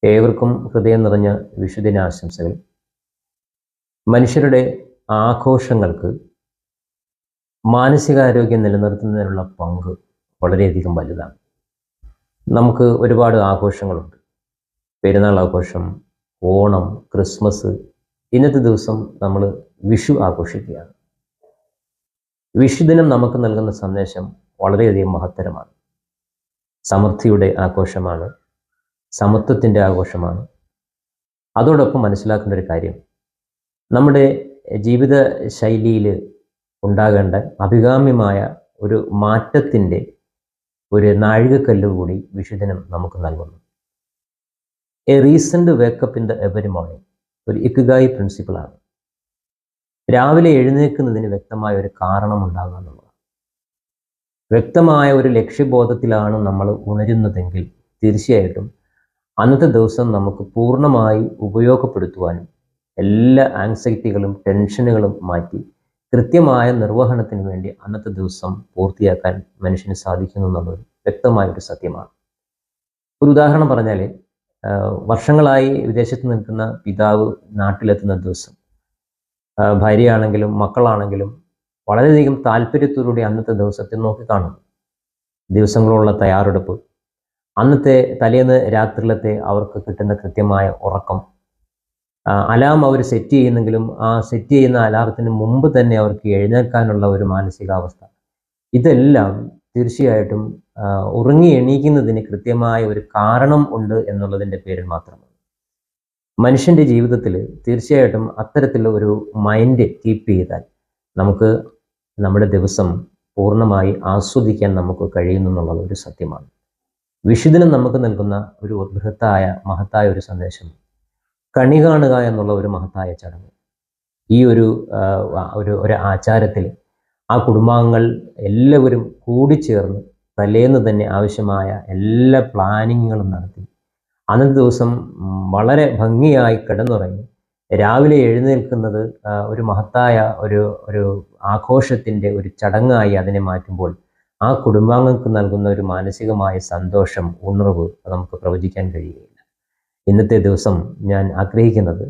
ഏവർക്കും ഹൃദയം നിറഞ്ഞ വിഷുദിനാശംസകൾ. മനുഷ്യരുടെ ആഘോഷങ്ങൾക്ക് മാനസികാരോഗ്യം നിലനിർത്തുന്നതിനുള്ള പങ്ക് വളരെയധികം വലുതാണ്. നമുക്ക് ഒരുപാട് ആഘോഷങ്ങളുണ്ട്. പെരുന്നാൾ ആഘോഷം, ഓണം, ക്രിസ്മസ്. ഇന്നത്തെ ദിവസം നമ്മൾ വിഷു ആഘോഷിക്കുകയാണ്. വിഷുദിനം നമുക്ക് നൽകുന്ന സന്ദേശം വളരെയധികം മഹത്തരമാണ്. സമൃദ്ധിയുടെ ആഘോഷമാണ്, സമത്വത്തിൻ്റെ ആഘോഷമാണ്. അതോടൊപ്പം മനസ്സിലാക്കേണ്ട ഒരു കാര്യം, നമ്മുടെ ജീവിത ശൈലിയിൽ ഉണ്ടാകേണ്ട അഭികാമ്യമായ ഒരു മാറ്റത്തിൻ്റെ ഒരു നാഴികക്കല്ല് കൂടി വിഷുദിനം നമുക്ക് നൽകുന്നു. A reason to wake up in the every morning ഒരു ഇക്കിഗായി പ്രിൻസിപ്പിളാണ്. രാവിലെ എഴുന്നേൽക്കുന്നതിന് വ്യക്തമായ ഒരു കാരണമുണ്ടാകുക എന്നുള്ളതാണ്. വ്യക്തമായ ഒരു ലക്ഷ്യബോധത്തിലാണ് നമ്മൾ ഉണരുന്നതെങ്കിൽ തീർച്ചയായിട്ടും അന്നത്തെ ദിവസം നമുക്ക് പൂർണ്ണമായി ഉപയോഗപ്പെടുത്തുവാനും എല്ലാ ആങ്സൈറ്റികളും ടെൻഷനുകളും മാറ്റി കൃത്യമായ നിർവഹണത്തിന് വേണ്ടി അന്നത്തെ ദിവസം പൂർത്തിയാക്കാൻ മനുഷ്യന് സാധിക്കുന്നു എന്നുള്ളത് വ്യക്തമായൊരു സത്യമാണ്. ഒരു ഉദാഹരണം പറഞ്ഞാൽ, വർഷങ്ങളായി വിദേശത്ത് നിൽക്കുന്ന പിതാവ് നാട്ടിലെത്തുന്ന ദിവസം ഭാര്യയാണെങ്കിലും മക്കളാണെങ്കിലും വളരെയധികം താല്പര്യത്തോടുകൂടി അന്നത്തെ ദിവസത്തെ നോക്കിക്കാണുന്നു. ദിവസങ്ങളുള്ള തയ്യാറെടുപ്പ്, അന്നത്തെ തലേന്ന് രാത്രിയിലത്തെ അവർക്ക് കിട്ടുന്ന കൃത്യമായ ഉറക്കം, അലാം അവർ സെറ്റ് ചെയ്യുന്നെങ്കിലും ആ സെറ്റ് ചെയ്യുന്ന അലാറത്തിന് മുമ്പ് തന്നെ അവർക്ക് എഴുന്നേൽക്കാനുള്ള ഒരു മാനസികാവസ്ഥ, ഇതെല്ലാം തീർച്ചയായിട്ടും ഉറങ്ങി എണീക്കുന്നതിന് കൃത്യമായ ഒരു കാരണം ഉണ്ട് എന്നുള്ളതിൻ്റെ പേരിൽ മാത്രമാണ്. മനുഷ്യൻ്റെ ജീവിതത്തിൽ തീർച്ചയായിട്ടും അത്തരത്തിലുള്ള ഒരു മൈൻഡ് കീപ്പ് ചെയ്താൽ നമുക്ക് നമ്മുടെ ദിവസം പൂർണ്ണമായി ആസ്വദിക്കാൻ നമുക്ക് കഴിയുന്നു എന്നുള്ളത് ഒരു സത്യമാണ്. വിഷുദിനം നമുക്ക് നൽകുന്ന ഒരു മഹത്തായ ഒരു സന്ദേശം, കണി കാണുക എന്നുള്ള ഒരു മഹത്തായ ചടങ്ങ്. ഈ ഒരു ആചാരത്തിൽ ആ കുടുംബാംഗങ്ങൾ എല്ലാവരും കൂടിച്ചേർന്ന് തലേന്ന് തന്നെ ആവശ്യമായ എല്ലാ പ്ലാനിങ്ങുകളും നടത്തി അന്നത്തെ ദിവസം വളരെ ഭംഗിയായി കിടന്നുറങ്ങി രാവിലെ എഴുന്നേൽക്കുന്നത് ഒരു മഹത്തായ ഒരു ആഘോഷത്തിൻ്റെ ഒരു ചടങ്ങായി അതിനെ മാറ്റുമ്പോൾ ആ കുടുംബാംഗങ്ങൾക്ക് നൽകുന്ന ഒരു മാനസികമായ സന്തോഷം, ഉണർവ് നമുക്ക് പ്രവചിക്കാൻ കഴിയുകയില്ല. ഇന്നത്തെ ദിവസം ഞാൻ ആഗ്രഹിക്കുന്നത്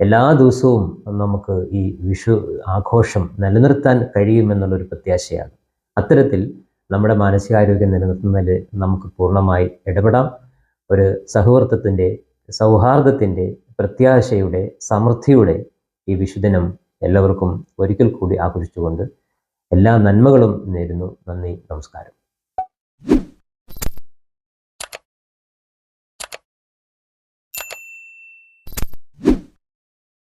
എല്ലാ ദിവസവും നമുക്ക് ഈ വിഷു ആഘോഷം നിലനിർത്താൻ കഴിയുമെന്നുള്ളൊരു പ്രത്യാശയാണ്. അത്തരത്തിൽ നമ്മുടെ മാനസികാരോഗ്യം നിലനിർത്തുന്നതിൽ നമുക്ക് പൂർണ്ണമായി ഇടപെടാം. ഒരു സൗഹൃദത്തിൻ്റെ, സൗഹാർദ്ദത്തിൻ്റെ, പ്രത്യാശയുടെ, സമൃദ്ധിയുടെ ഈ വിഷുദിനം എല്ലാവർക്കും ഒരിക്കൽ കൂടി ആഘോഷിച്ചുകൊണ്ട് എല്ലാ നന്മകളും നേരുന്നു. നന്ദി, നമസ്കാരം.